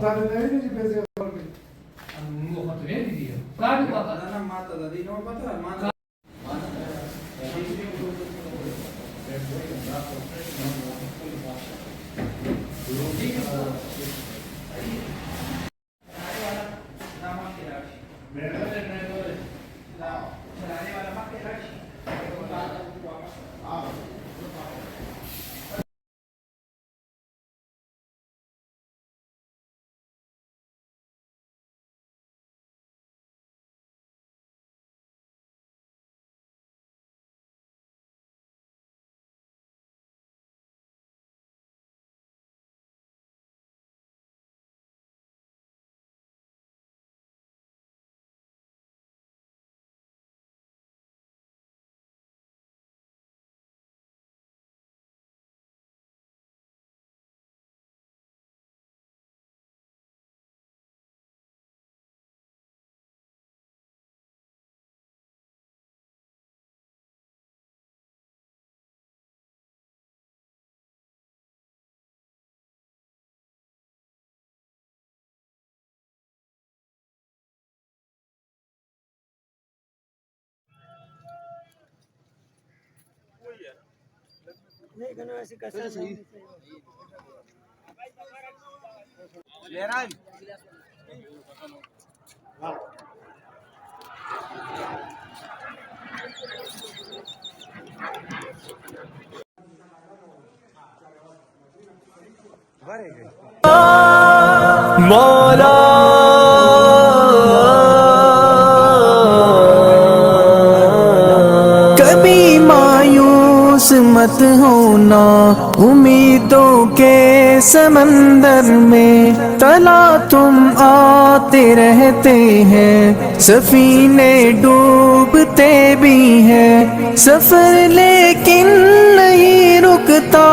Ottare lei di prese Ho fatto niente io. Claro, Dana mata da di non pata mata. مولا کبھی مایوس مت ہونا، امیدوں کے سمندر میں تلا تم آتے رہتے ہیں، سفینے ڈوبتے بھی ہیں، سفر لیکن نہیں رکتا،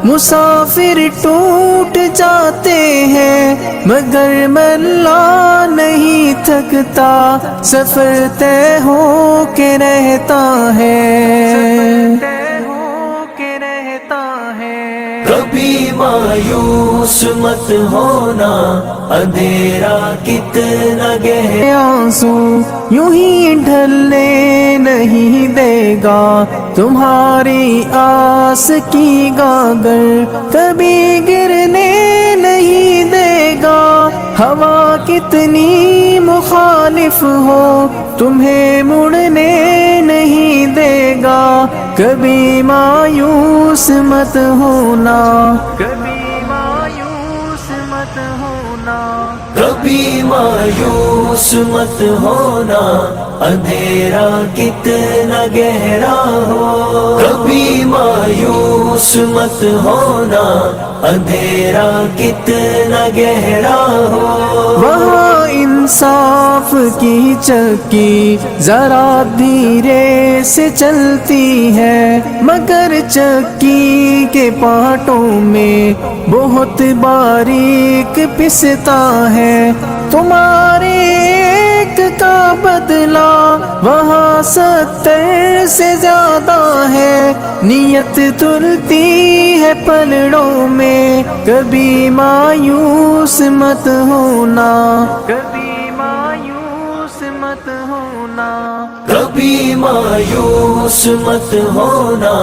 مسافر ٹوٹ جاتے ہیں، مگر ملا نہیں تھکتا، سفر طے ہو کے رہتا ہے، کبھی مایوس مت ہونا، اندھیرا کتنا گہرا آنسو یوں ہی ڈھلنے نہیں دے گا، تمہاری آس کی گاگر کبھی گرنے نہیں دے گا، ہوا کتنی مخالف ہو تمہیں مڑنے نہیں دے گا، کبھی مایوس مت ہونا، کبھی مایوس مت ہونا، کبھی مایوس مت ہونا، اندھیرا کتنا گہرا ہو، کبھی مایوس مت ہونا، اندھیرا کتنا گہرا ہو، وہاں انصاف کی چکی ذرا دھیرے سے چلتی ہے، مگر چکی کے پانٹوں میں بہت باریک پستا ہے، تمہارے ایک کا بدلہ وہاں 70 سے زیادہ ہے، نیت تلتی ہے پلڑوں میں، کبھی مایوس مت ہونا، کبھی مایوس مت ہونا، کبھی مایوس مت ہونا،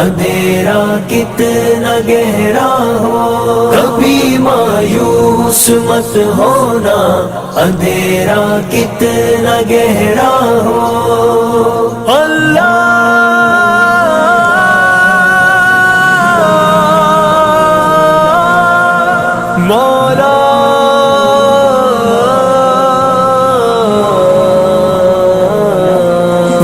اندھیرا کتنا گہرا ہو، کبھی مایوس مت ہونا، اندھیرا کتنا گہرا ہو، اللہ مولا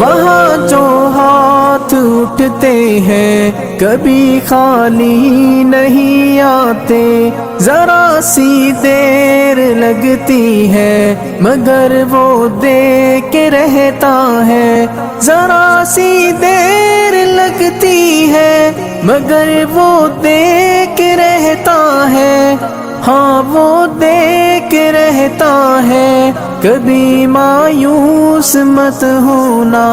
وہاں جو ہاتھ اٹھتے ہیں کبھی خالی نہیں آتے، ذرا سی دیر لگتی ہے مگر وہ دے کے رہتا ہے، ذرا سی دیر لگتی ہے مگر وہ دے کے رہتا ہے، ہاں وہ دے کے رہتا ہے، کبھی مایوس مت ہونا،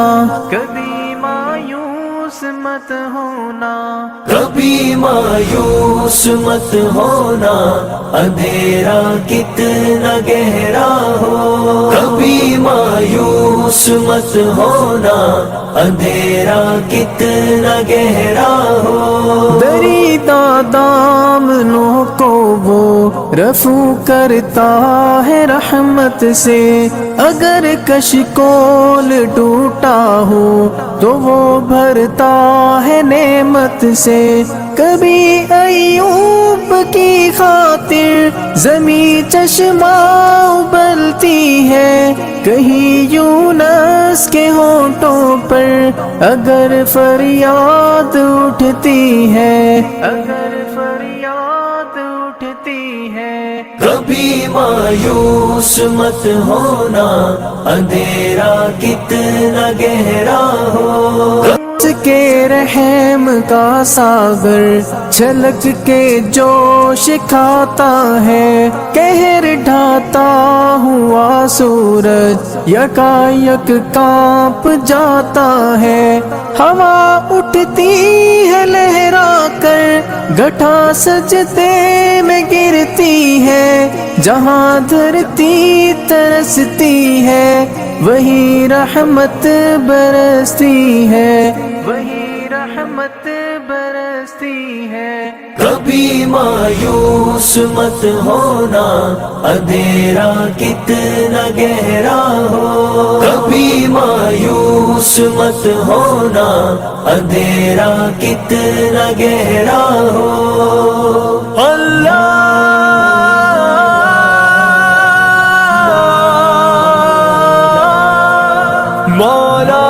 کبھی مایوس مت ہونا، کبھی مایوس مت ہونا، اندھیرا کتنا گہرا ہو، کبھی مایوس مت ہونا، اندھیرا کتنا گہرا ہو، دریدہ دامنوں کو وہ رفو کرتا ہے رحمت سے، اگر کشکول ٹوٹا ہو تو وہ بھرتا ہے نعمت سے، کبھی ایوب کی خاطر زمیں چشمہ ابلتی ہے، کہیں یونس کے ہونٹوں پر اگر فریاد اٹھتی ہے، اگر فریاد اٹھتی ہے، کبھی مایوس مت ہونا، اندھیرا کتنا گہرا ہو، کے رحم کا ساغر چھلک کے جوش کھاتا ہے، قہر ڈھاتا ہوا سورج یکایک کانپ جاتا ہے، ہوا اٹھتی ہے لہرا کر گھٹا سجدے میں گرتی ہے، جہاں دھرتی ترستی ہے وہی رحمت برستی ہے، وہی رحمت برستی ہے، کبھی مایوس مت ہونا، اندھیرا کتنا گہرا ہو، کبھی مایوس مت ہونا، اندھیرا کتنا گہرا ہو، اللہ مولا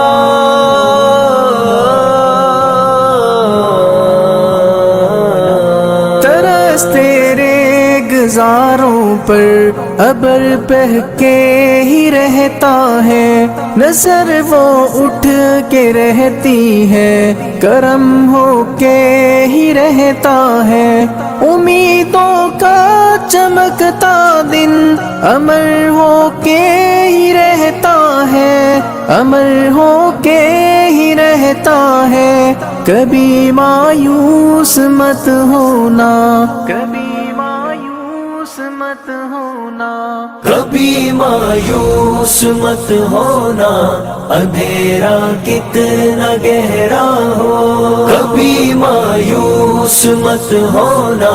ترس تیرے گزاروں پر ابر بہہ کے ہی رہتا ہے، نظر وہ اٹھ کے رہتی ہے، کرم ہو کے ہی رہتا ہے، امیدوں کا چمکتا دن امر ہو کے ہی رہتا ہے، امر ہو کے ہی رہتا ہے، کبھی مایوس مت ہونا، کبھی مایوس مت ہونا، کبھی مایوس مت ہونا، اندھیرا کتنا گہرا ہو، کبھی مایوس مت ہونا،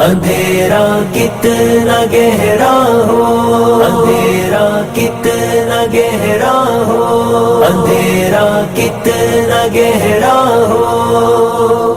اندھیرا کتنا گہرا ہو، اندھیرا کتنا گہرا ہو، اندھیرا کتنا گہرا ہو۔